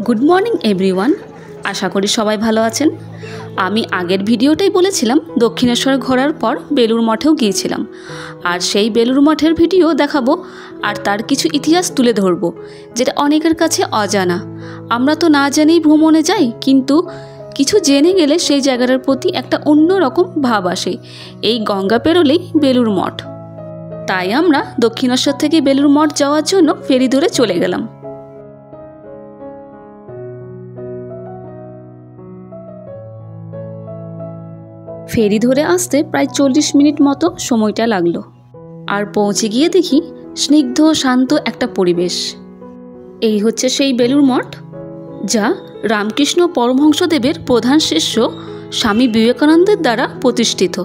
Good morning everyone, আশা করি সবাই ভালো আছেন। আমি আগের ভিডিওটাই বলেছিলাম দক্ষিণেশ্বর ঘোরার পর বেলুড় মঠেও গিয়েছিলাম, আর সেই বেলুড় মঠের ভিডিও দেখাবো আর তার কিছু ইতিহাস তুলে ধরবো, যেটা অনেকের কাছে অজানা। আমরা তো না জেনেই ভ্রমণে যাই, কিন্তু কিছু জেনে গেলে সেই জায়গাটার প্রতি একটা অন্যরকম ভাব আসে। এই গঙ্গা পেরোলেই বেলুড় মঠ, তাই আমরা দক্ষিণেশ্বর থেকে বেলুড় মঠ যাওয়ার জন্য ফেরি ধরে চলে গেলাম। ফেরি ধরে আসতে প্রায় 40 মিনিট মতো সময়টা লাগলো, আর পৌঁছে গিয়ে দেখি স্নিগ্ধ শান্ত একটা পরিবেশ। এই হচ্ছে সেই বেলুড় মঠ, যা রামকৃষ্ণ পরমহংসদেবের প্রধান শিষ্য স্বামী বিবেকানন্দের দ্বারা প্রতিষ্ঠিত।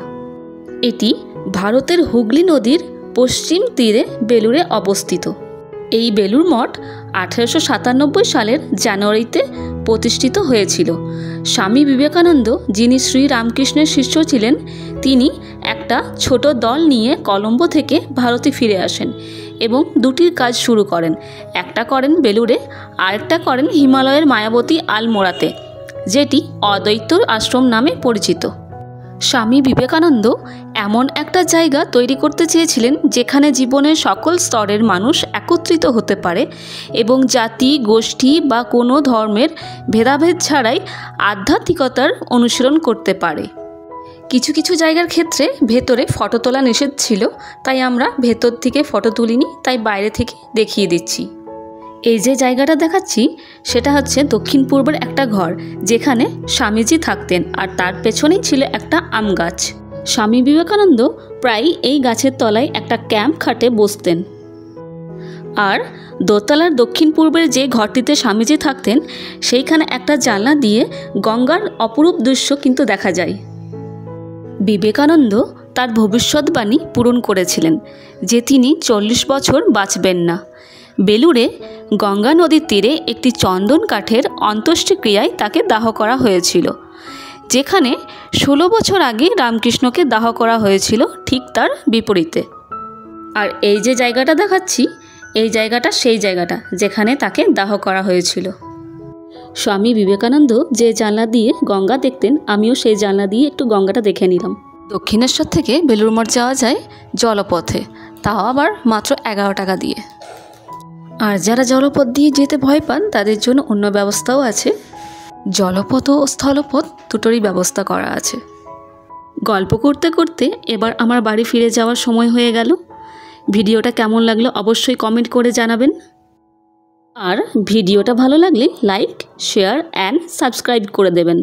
এটি ভারতের হুগলি নদীর পশ্চিম তীরে বেলুড়ে অবস্থিত। এই বেলুড় মঠ 1897 সালের জানুয়ারিতে প্রতিষ্ঠিত হয়েছিল। স্বামী বিবেকানন্দ, যিনি শ্রী রামকৃষ্ণের শিষ্য ছিলেন, তিনি একটা ছোট দল নিয়ে কলম্বো থেকে ভারতে ফিরে আসেন এবং দুটির কাজ শুরু করেন। একটা করেন বেলুড়ে, আরেকটা করেন হিমালয়ের মায়াবতী আলমোড়াতে, যেটি অদ্বৈত আশ্রম নামে পরিচিত। স্বামী বিবেকানন্দ এমন একটা জায়গা তৈরি করতে চেয়েছিলেন যেখানে জীবনের সকল স্তরের মানুষ একত্রিত হতে পারে এবং জাতি, গোষ্ঠী বা কোনো ধর্মের ভেদাভেদ ছাড়াই আধ্যাত্মিকতার অনুশীলন করতে পারে। কিছু কিছু জায়গার ক্ষেত্রে ভেতরে ফটো তোলা নিষেধ ছিল, তাই আমরা ভেতর থেকে ফটো তুলিনি, তাই বাইরে থেকে দেখিয়ে দিচ্ছি। এই যে জায়গাটা দেখাচ্ছি সেটা হচ্ছে দক্ষিণ পূর্বের একটা ঘর, যেখানে স্বামীজি থাকতেন, আর তার পেছনেই ছিল একটা আম গাছ। স্বামী বিবেকানন্দ প্রায় এই গাছের তলায় একটা ক্যাম্প খাটে বসতেন। আর দোতলার দক্ষিণ পূর্বের যে ঘরটিতে স্বামীজি থাকতেন, সেইখানে একটা জানলা দিয়ে গঙ্গার অপরূপ দৃশ্য কিন্তু দেখা যায়। বিবেকানন্দ তার ভবিষ্যৎবাণী পূরণ করেছিলেন যে তিনি 40 বছর বাঁচবেন না। বেলুড়ে গঙ্গা নদীর তীরে একটি চন্দন কাঠের অন্ত্যেষ্টিক্রিয়ায় তাকে দাহ করা হয়েছিল, যেখানে 16 বছর আগে রামকৃষ্ণকে দাহ করা হয়েছিল, ঠিক তার বিপরীতে। আর এই যে জায়গাটা দেখাচ্ছি, এই জায়গাটা সেই জায়গাটা যেখানে তাকে দাহ করা হয়েছিল। স্বামী বিবেকানন্দ যে জানলা দিয়ে গঙ্গা দেখতেন, আমিও সেই জানলা দিয়ে একটু গঙ্গাটা দেখে নিলাম। দক্ষিণেশ্বর থেকে বেলুড় মঠ যাওয়া যায় জলপথে, তাও আবার মাত্র 11 টাকা দিয়ে। আর যারা জলপথ দিয়ে যেতে ভয় পান তাদের জন্য অন্য ব্যবস্থাও আছে। জলপথ ও স্থলপথ দুটোরই ব্যবস্থা করা আছে। গল্প করতে করতে এবার আমার বাড়ি ফিরে যাওয়ার সময় হয়ে গেল। ভিডিওটা কেমন লাগলো অবশ্যই কমেন্ট করে জানাবেন, আর ভিডিওটা ভালো লাগলে লাইক, শেয়ার অ্যান্ড সাবস্ক্রাইব করে দেবেন।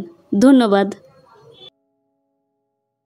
ধন্যবাদ।